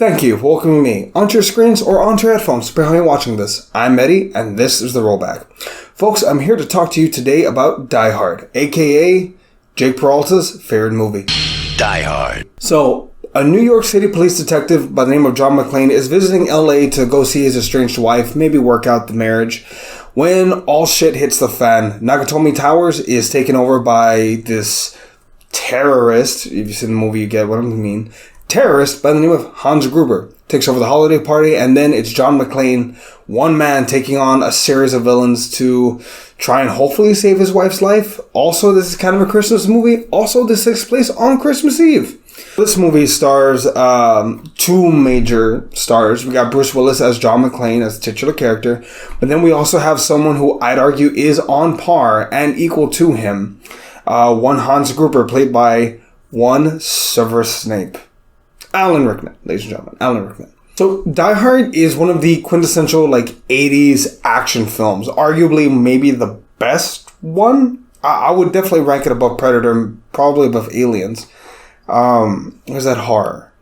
Thank you for welcoming me onto your screens or onto your headphones, depending on how you're watching this. I'm Eddie, and this is the Rollback. Folks, I'm here to talk to you today about Die Hard, aka Jake Peralta's favorite movie. Die Hard. So, a New York City police detective by the name of John McClane is visiting LA to go see his estranged wife, maybe work out the marriage, when all shit hits the fan. Nakatomi Towers is taken over by this terrorist. If you've seen the movie, you get what I mean. Terrorist by the name of Hans Gruber takes over the holiday party, and then it's John McClane, one man, taking on a series of villains to try and hopefully save his wife's life. Also, this is kind of a Christmas movie. Also, this takes place on Christmas Eve. This movie stars two major stars. We got Bruce Willis as John McClane as the titular character, but then we also have someone who I'd argue is on par and equal to him. One Hans Gruber, played by one Severus Snape. Alan Rickman, ladies and gentlemen. Alan Rickman. So, Die Hard is one of the quintessential, 80s action films. Arguably, maybe the best one. I would definitely rank it above Predator and probably above Aliens. Was that horror?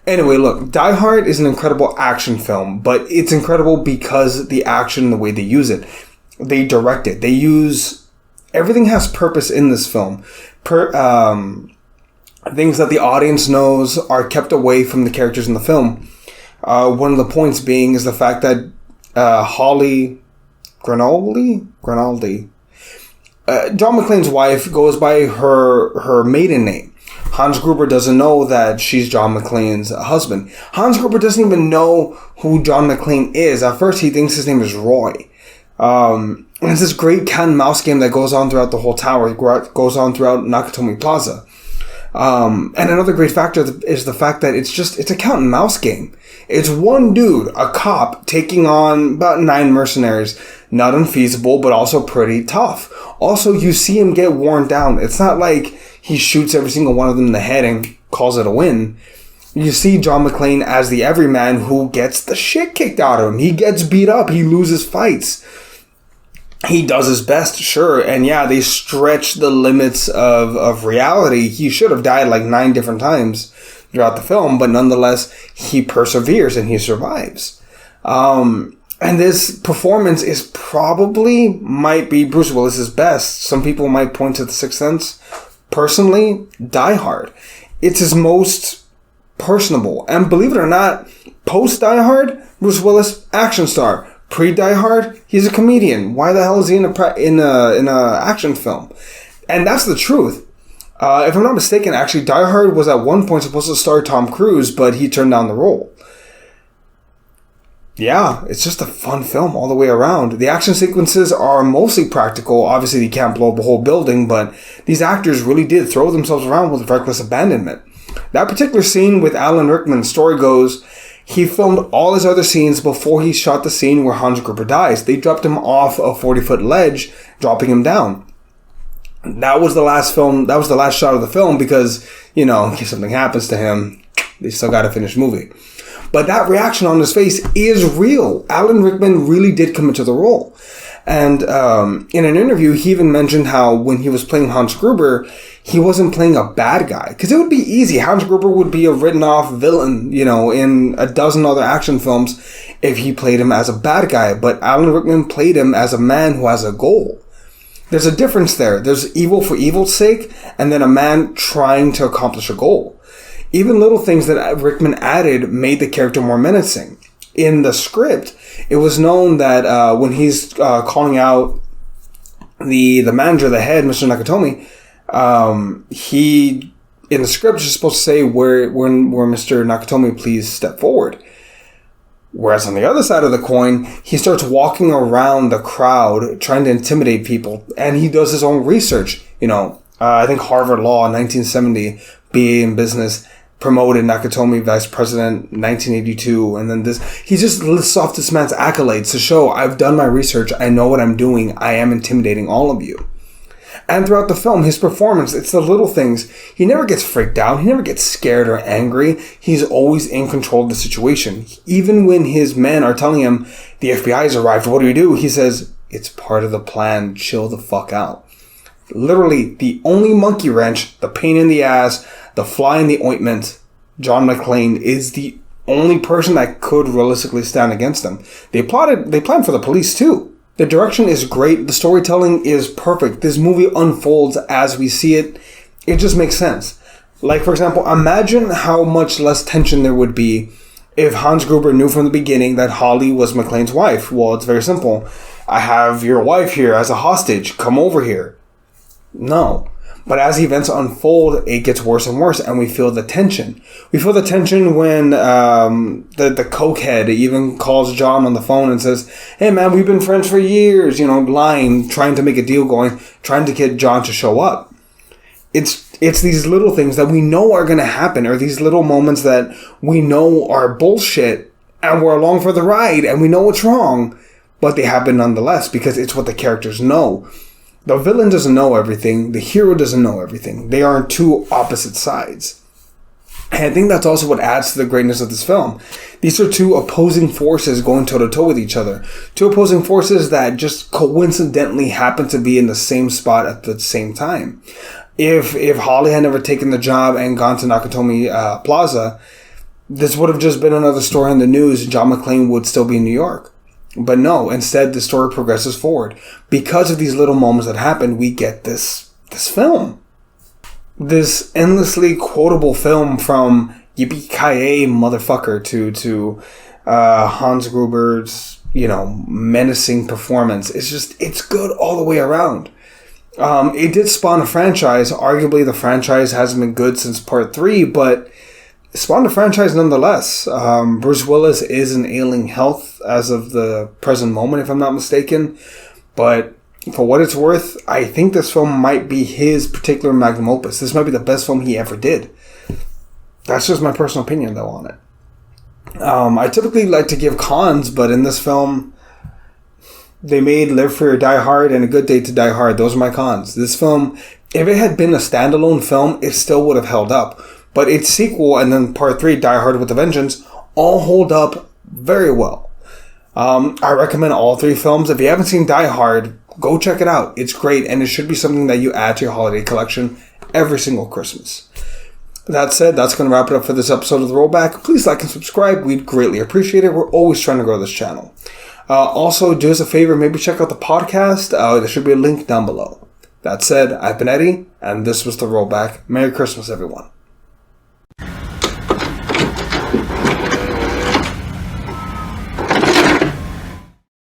Anyway, look, Die Hard is an incredible action film, but it's incredible because the action, the way they use it. They direct it. They use... Everything has purpose in this film. Things that the audience knows are kept away from the characters in the film. One of the points being is the fact that Holly Grinaldi, John McClane's wife, goes by her maiden name. Hans Gruber doesn't know that she's John McClane's husband. Hans Gruber doesn't even know who John McClane is. At first, he thinks his name is Roy. And it's this great cat and mouse game that goes on throughout the whole tower. It goes on throughout Nakatomi Plaza. And another great factor is the fact that it's a cat and mouse game. It's one dude, a cop, taking on about 9 mercenaries. Not unfeasible, but also pretty tough. Also, you see him get worn down. It's not like he shoots every single one of them in the head and calls it a win. You see John McClane as the everyman who gets the shit kicked out of him. He gets beat up. He loses fights. He does his best, sure, and yeah, they stretch the limits of reality. He should have died 9 different times throughout the film, but nonetheless, he perseveres and he survives. And this performance is might be Bruce Willis's best. Some people might point to The Sixth Sense. Personally, Die Hard. It's his most personable. And believe it or not, post Die Hard, Bruce Willis, action star. Pre-Die Hard, he's a comedian. Why the hell is he in a action film? And that's the truth. If I'm not mistaken, actually, Die Hard was at one point supposed to star Tom Cruise, but he turned down the role. Yeah, it's just a fun film all the way around. The action sequences are mostly practical. Obviously, you can't blow up a whole building, but these actors really did throw themselves around with reckless abandonment. That particular scene with Alan Rickman, story goes... He filmed all his other scenes before he shot the scene where Hans Gruber dies. They dropped him off a 40-foot ledge, dropping him down. That was the last shot of the film because, in case something happens to him, they still got to finish the movie. But that reaction on his face is real. Alan Rickman really did commit to the role. And in an interview, he even mentioned how when he was playing Hans Gruber, he wasn't playing a bad guy. Because it would be easy. Hans Gruber would be a written-off villain, in a dozen other action films if he played him as a bad guy. But Alan Rickman played him as a man who has a goal. There's a difference there. There's evil for evil's sake, and then a man trying to accomplish a goal. Even little things that Rickman added made the character more menacing. In the script, it was known that when he's calling out the manager, the head, Mr. Nakatomi, he in the script is supposed to say where Mr. Nakatomi please step forward. Whereas on the other side of the coin, he starts walking around the crowd trying to intimidate people, and he does his own research. I think Harvard Law in 1970, BA in business, promoted Nakatomi vice president 1982, and then he just lists off this man's accolades to show I've done my research, I know what I'm doing, I am intimidating all of you. And throughout the film, his performance, it's the little things. He never gets freaked out, he never gets scared or angry, he's always in control of the situation. Even when his men are telling him, the FBI has arrived, what do? He says, it's part of the plan, chill the fuck out. Literally, the only monkey wrench, the pain in the ass, the fly in the ointment, John McClane is the only person that could realistically stand against them. They planned for the police too. The direction is great. The storytelling is perfect. This movie unfolds as we see it. It just makes sense. Like, for example, imagine how much less tension there would be if Hans Gruber knew from the beginning that Holly was McClane's wife. Well, it's very simple. I have your wife here as a hostage. Come over here. No. But as events unfold, it gets worse and worse, and we feel the tension. We feel the tension when the cokehead even calls John on the phone and says, "Hey man, we've been friends for years," lying, trying to make a deal going, trying to get John to show up. It's these little things that we know are going to happen, or these little moments that we know are bullshit, and we're along for the ride, and we know it's wrong, but they happen nonetheless because it's what the characters know. The villain doesn't know everything. The hero doesn't know everything. They are on two opposite sides. And I think that's also what adds to the greatness of this film. These are two opposing forces going toe-to-toe with each other. Two opposing forces that just coincidentally happen to be in the same spot at the same time. If Holly had never taken the job and gone to Nakatomi Plaza, this would have just been another story in the news. John McClane would still be in New York. But no, instead the story progresses forward. Because of these little moments that happen, we get this film. This endlessly quotable film from Yippee-ki-yay motherfucker to Hans Gruber's, menacing performance. It's good all the way around. It did spawn a franchise. Arguably the franchise hasn't been good since part 3, but spawned a franchise nonetheless. Bruce Willis is in ailing health as of the present moment, if I'm not mistaken. But for what it's worth, I think this film might be his particular magnum opus. This might be the best film he ever did. That's just my personal opinion, though, on it. I typically like to give cons, but in this film, they made Live Free or Die Hard and A Good Day to Die Hard. Those are my cons. This film, if it had been a standalone film, it still would have held up. But its sequel and then part 3, Die Hard with a Vengeance, all hold up very well. I recommend all 3 films. If you haven't seen Die Hard, go check it out. It's great, and it should be something that you add to your holiday collection every single Christmas. That said, that's going to wrap it up for this episode of The Rollback. Please like and subscribe. We'd greatly appreciate it. We're always trying to grow this channel. Also, do us a favor, maybe check out the podcast. There should be a link down below. That said, I've been Eddie, and this was The Rollback. Merry Christmas, everyone.